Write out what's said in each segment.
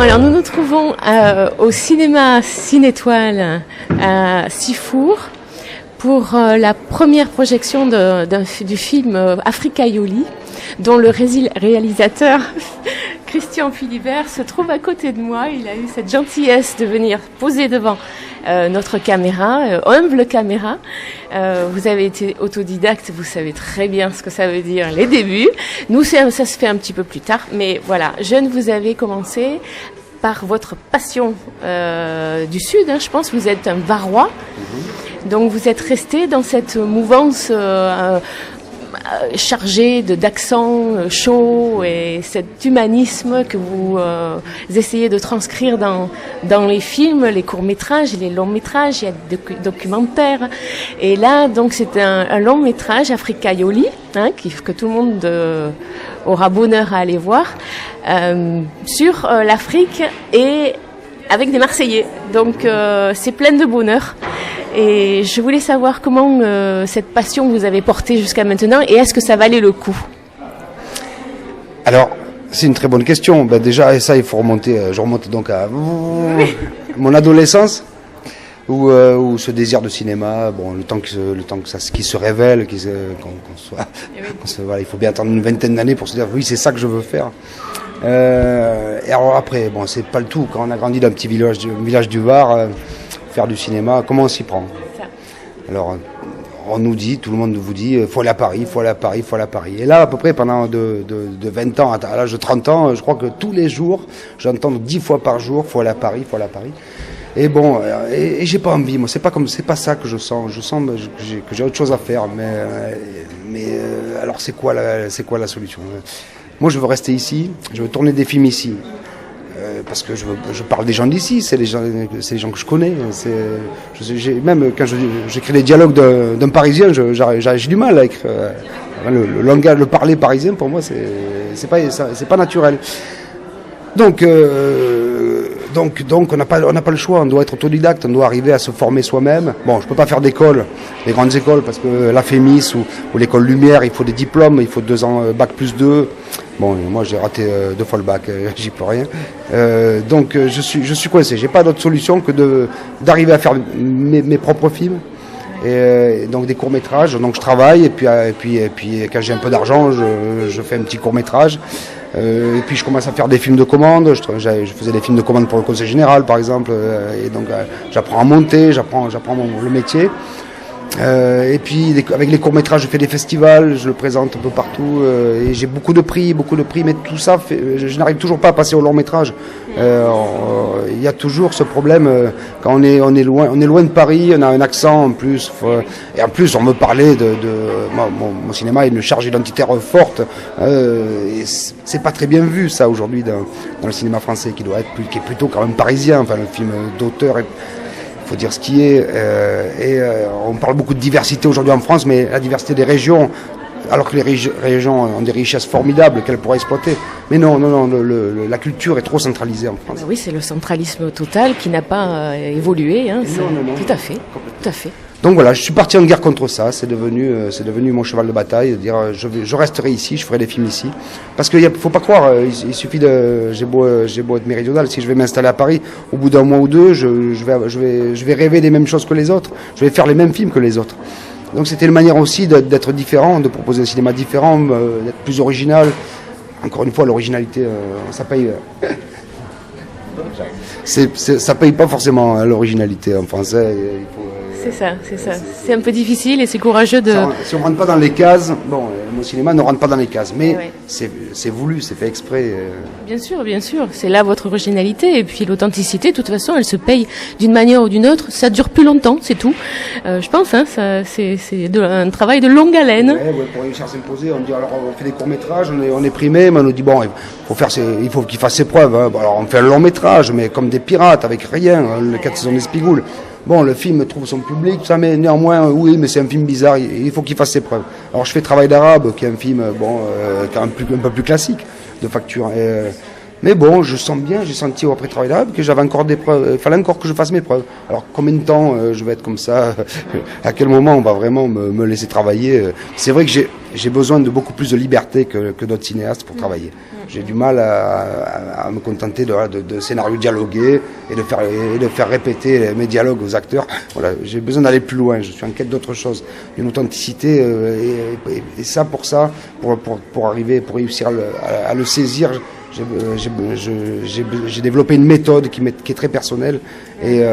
Bon, alors nous nous trouvons au cinéma Cinétoile à Sifour pour la première projection du film Africa Yoli, dont le réalisateur Christian Philibert se trouve à côté de moi. Il a eu cette gentillesse de venir poser devant notre caméra, humble caméra. Vous avez été autodidacte, vous savez très bien ce que ça veut dire les débuts. Nous, ça se fait un petit peu plus tard, mais voilà, jeune, vous avez commencé par votre passion du Sud, hein, je pense. Vous êtes un Varois, donc vous êtes resté dans cette mouvance chargé d'accents chauds et cet humanisme que vous essayez de transcrire dans les films, les courts-métrages, les longs-métrages, il y a des documentaires. Et là, donc, c'est un long-métrage, Africa Yoli, hein, que tout le monde aura bonheur à aller voir, sur l'Afrique et avec des Marseillais. Donc, c'est plein de bonheur. Et je voulais savoir comment cette passion vous avez portée jusqu'à maintenant et est-ce que ça valait le coup? Alors, c'est une très bonne question. Ben déjà, ça, il faut remonter. Je remonte donc à mon adolescence, où ce désir de cinéma, bon, le temps que ça qui se révèle, voilà, il faut bien attendre une vingtaine d'années pour se dire oui, c'est ça que je veux faire. Et alors après, bon, c'est pas le tout. Quand on a grandi dans un petit village du Var. Faire du cinéma, comment on s'y prend? Alors, on nous dit, tout le monde vous dit, faut aller à Paris, faut aller à Paris, faut aller à Paris. Et là, à peu près, pendant de 20 ans à l'âge de 30 ans, je crois que tous les jours, j'entends 10 fois par jour, faut aller à Paris, faut aller à Paris. Et bon, et j'ai pas envie, moi, c'est pas ça que je sens. Je sens que j'ai autre chose à faire, mais alors c'est quoi la solution? Moi, je veux rester ici, je veux tourner des films ici. Parce que je parle des gens d'ici, c'est les gens que je connais. Même quand j'écris les dialogues d'un Parisien, j'ai du mal à écrire. Le langage, le parler parisien, pour moi, c'est pas naturel. Donc on n'a pas le choix. On doit être autodidacte, on doit arriver à se former soi-même. Bon, je peux pas faire d'école, les grandes écoles, parce que la FEMIS ou l'école Lumière, il faut des diplômes, il faut 2 ans bac plus 2. Bon, moi j'ai raté 2 fois le bac, j'y peux rien. Donc je suis coincé. J'ai pas d'autre solution que d'arriver à faire mes propres films. Et donc des courts-métrages. Donc je travaille et puis quand j'ai un peu d'argent, je fais un petit court-métrage. Et puis je commence à faire des films de commande. Je faisais des films de commande pour le Conseil Général, par exemple. Et donc j'apprends à monter, j'apprends le métier. Et puis avec les courts-métrages, je fais des festivals, je le présente un peu partout. Et j'ai beaucoup de prix, mais tout ça, je n'arrive toujours pas à passer au long-métrage. Il y a toujours ce problème quand on est loin de Paris, on a un accent en plus. Et en plus, on me parlait mon cinéma a une charge identitaire forte. Et c'est pas très bien vu ça aujourd'hui dans le cinéma français, qui est plutôt quand même parisien. Enfin, le film d'auteur. Il faut dire ce qui est. On parle beaucoup de diversité aujourd'hui en France, mais la diversité des régions, alors que les régions ont des richesses formidables qu'elles pourraient exploiter. Mais non, la culture est trop centralisée en France. Oui, c'est le centralisme total qui n'a pas évolué. Hein, non. Tout à fait. Donc voilà, je suis parti en guerre contre ça. C'est devenu mon cheval de bataille. De dire, je resterai ici, je ferai des films ici. Parce qu'il faut pas croire, il suffit j'ai beau être méridional, si je vais m'installer à Paris, au bout d'un mois ou deux, je vais rêver des mêmes choses que les autres. Je vais faire les mêmes films que les autres. Donc c'était une manière aussi d'être différent, de proposer un cinéma différent, d'être plus original. Encore une fois, l'originalité, ça paye. Ça paye pas forcément l'originalité en français. C'est ça. C'est un peu difficile et c'est courageux de... Si on rentre pas dans les cases, bon, mon cinéma ne rentre pas dans les cases, mais c'est voulu, c'est fait exprès. Bien sûr, c'est là votre originalité et puis l'authenticité, de toute façon, elle se paye d'une manière ou d'une autre, ça dure plus longtemps, c'est tout. Je pense, hein, c'est un travail de longue haleine. Pour réussir à s'imposer, on dit alors on fait des courts-métrages, on est primé, mais on nous dit bon, il faut qu'il fasse ses preuves. Hein. Bon, alors on fait un long-métrage, mais comme des pirates, avec rien, hein, les 4 saisons d'Espigoule. Bon, le film trouve son public, ça, mais néanmoins, oui, mais c'est un film bizarre, il faut qu'il fasse ses preuves. Alors je fais Travail d'Arabe, qui est un film, un peu plus classique, de facture. Mais bon, j'ai senti après Travail d'Arabe que j'avais encore des preuves, il fallait encore que je fasse mes preuves. Alors combien de temps je vais être comme ça? À quel moment on va vraiment me laisser travailler? C'est vrai que j'ai besoin de beaucoup plus de liberté que d'autres cinéastes pour travailler. j'ai du mal à me contenter de scénarios dialogués et de faire répéter mes dialogues aux acteurs. Voilà, j'ai besoin d'aller plus loin, je suis en quête d'autre chose, d'une authenticité, et ça, pour arriver, pour réussir à le saisir, j'ai développé une méthode qui est très personnelle et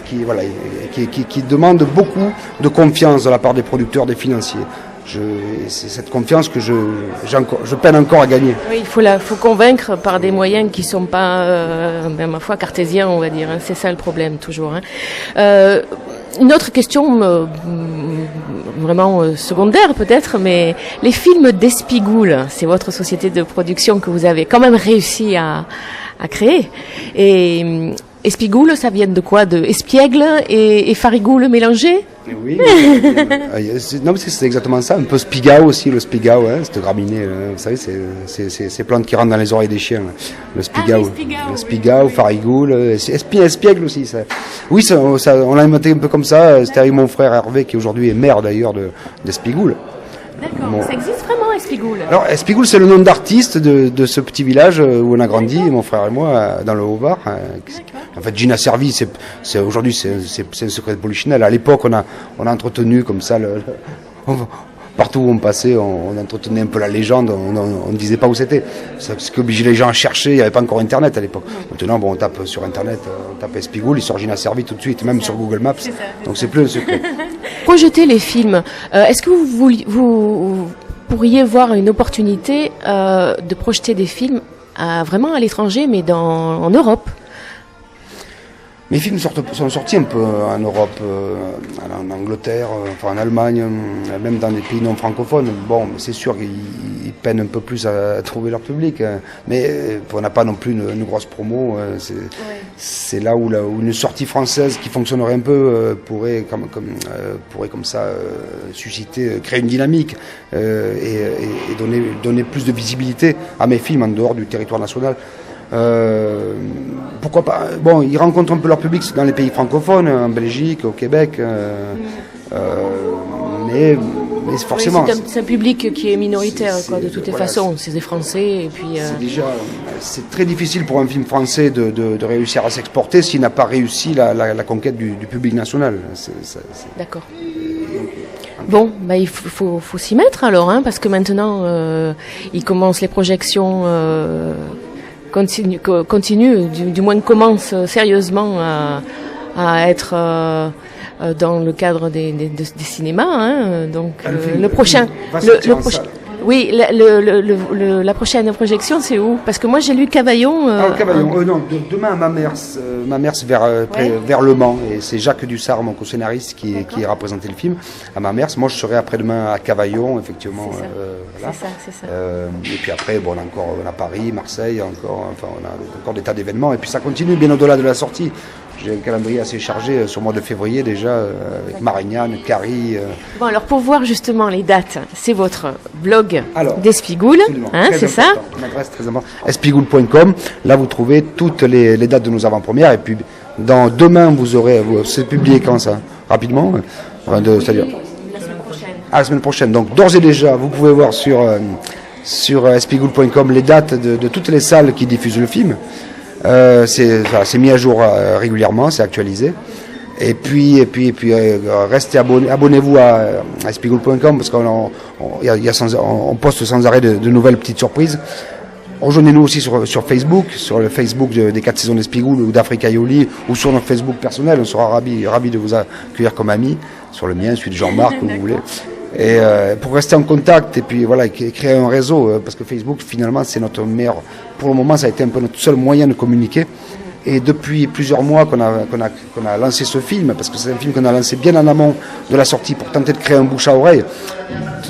qui demande beaucoup de confiance de la part des producteurs, des financiers. C'est cette confiance que je peine encore à gagner. Oui, il faut convaincre par des moyens qui ne sont pas, ma foi, cartésiens, on va dire. Hein. C'est ça le problème, toujours. Hein. Une autre question, vraiment secondaire peut-être, mais les films d'Espigoul, c'est votre société de production que vous avez quand même réussi à créer. Et Espigoul, ça vient de quoi? De espiègle et farigoule mélangés? Oui, non, mais c'est exactement ça. Un peu spigao aussi, le spigao, hein, cette graminée, vous savez, c'est ces plantes qui rentrent dans les oreilles des chiens. Le spigao, le spigao, farigoule, espiègle aussi. Ça. Oui, on l'a inventé un peu comme ça. C'était avec mon frère Hervé, qui aujourd'hui est maire d'ailleurs d'Espigoul. D'accord, ça existe vraiment Espigoul? Alors Espigoul, c'est le nom d'artiste de ce petit village où on a grandi, mon frère et moi, dans le Haut-Var. En fait, Gina Servi, aujourd'hui c'est un secret de polichinelle. À l'époque, on a entretenu comme ça, partout où on passait, on entretenait un peu la légende, on ne disait pas où c'était. C'est ce qui obligeait les gens à chercher, il n'y avait pas encore Internet à l'époque. Maintenant, on tape sur Internet, on tape Espigoul, il sort Gina Servi tout de suite, même sur Google Maps. Donc c'est plus un secret. Projeter les films, est-ce que vous pourriez voir une opportunité de projeter des films vraiment à l'étranger, mais en Europe? Mes films sont sortis un peu en Europe, en Angleterre, en Allemagne, même dans des pays non francophones. Bon, c'est sûr qu'ils peinent un peu plus à trouver leur public, mais on n'a pas non plus une grosse promo. C'est là où une sortie française qui fonctionnerait un peu pourrait comme ça susciter, créer une dynamique et donner plus de visibilité à mes films en dehors du territoire national. Pourquoi pas? Bon, ils rencontrent un peu leur public dans les pays francophones, en Belgique, au Québec, mais forcément. Oui, c'est un public qui est minoritaire, de toutes les façons. C'est des Français et puis. C'est très difficile pour un film français de réussir à s'exporter s'il n'a pas réussi la conquête du public national. D'accord. Bon, il faut s'y mettre alors, hein, parce que maintenant, ils commencent les projections. Continue, du moins commence sérieusement à être dans le cadre des cinémas. Hein, donc le prochain. Oui, la prochaine projection, c'est où? Parce que moi, j'ai lu Cavaillon. Non, demain à Mamers vers Le Mans. Et c'est Jacques Dussard, mon co-scénariste, qui a représenté le film à Mamers. Moi, je serai après-demain à Cavaillon, effectivement. C'est ça. Et puis après, on a Paris, Marseille, on a encore des tas d'événements. Et puis ça continue bien au-delà de la sortie. J'ai un calendrier assez chargé sur le mois de février déjà, avec Marignane, Carrie. Bon, alors pour voir justement les dates, c'est votre blog d'Espigoul, hein, c'est ça? Une adresse très importante, espigoul.com. Là, vous trouvez toutes les dates de nos avant-premières. Et puis, demain, c'est publié quand ça? Rapidement? C'est-à-dire la semaine prochaine. La semaine prochaine. Donc, d'ores et déjà, vous pouvez voir sur espigoul.com les dates de toutes les salles qui diffusent le film. C'est mis à jour régulièrement, c'est actualisé. Et puis restez abonnez-vous à espigoul.com parce qu'on poste sans arrêt de nouvelles petites surprises. Rejoignez-nous aussi sur Facebook, sur le Facebook des 4 saisons d'Espigoul ou d'Africa Yoli, ou sur notre Facebook personnel. On sera ravis de vous accueillir comme amis, sur le mien, celui de Jean-Marc, comme vous voulez. Et pour rester en contact et puis créer un réseau, parce que Facebook finalement c'est notre meilleur, pour le moment ça a été un peu notre seul moyen de communiquer. Et depuis plusieurs mois qu'on a lancé ce film, parce que c'est un film qu'on a lancé bien en amont de la sortie pour tenter de créer un bouche à oreille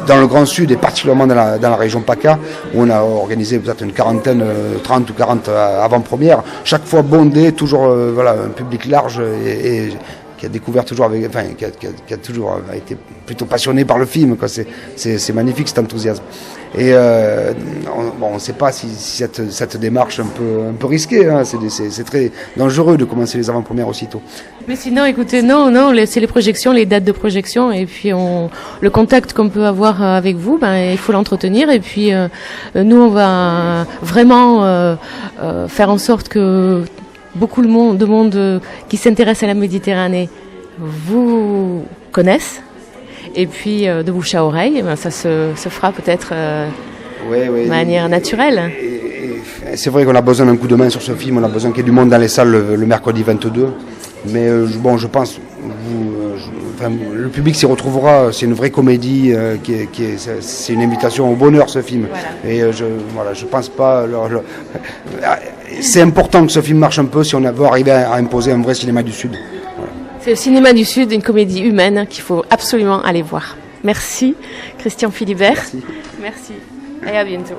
dans le Grand Sud et particulièrement dans la région PACA, où on a organisé peut-être une quarantaine, 30 ou 40 avant-premières, chaque fois bondé, toujours un public large et a découvert toujours qui a toujours été plutôt passionné par le film, quoi. C'est magnifique cet enthousiasme. Et on ne sait pas si cette démarche un peu risquée, hein. C'est très dangereux de commencer les avant-premières aussitôt. Mais sinon, écoutez, non, c'est les projections, les dates de projection, et puis le contact qu'on peut avoir avec vous, il faut l'entretenir, et puis nous, on va vraiment faire en sorte que beaucoup de monde qui s'intéresse à la Méditerranée vous connaissent. Et puis de bouche à oreille, ça se fera peut-être de manière naturelle. Et c'est vrai qu'on a besoin d'un coup de main sur ce film, on a besoin qu'il y ait du monde dans les salles le mercredi 22. Mais je pense, le public s'y retrouvera, c'est une vraie comédie, c'est une invitation au bonheur ce film. Voilà. Et je pense pas... c'est important que ce film marche un peu si on veut arriver à imposer un vrai cinéma du Sud. C'est le cinéma du Sud, une comédie humaine qu'il faut absolument aller voir. Merci, Christian Philibert. Merci. Et à bientôt.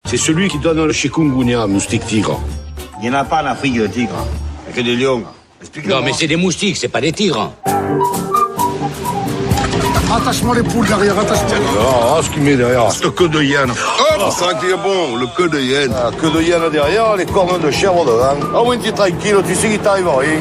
C'est celui qui donne le chikungunya, moustique tigre. Il n'y en a pas en Afrique de tigre. Il n'y a que des lions. Non, mais c'est des moustiques, c'est pas des tigres. Attache-moi les poules derrière, attache-moi. Ah, ce qu'il met derrière. C'est le queue de hyène. Oh, ça qui est bon, le queue de hyène. Queue de hyène derrière, les cornes de chèvre devant. Ah oui, t'es tranquille, tu sais qu'il t'arrive rien.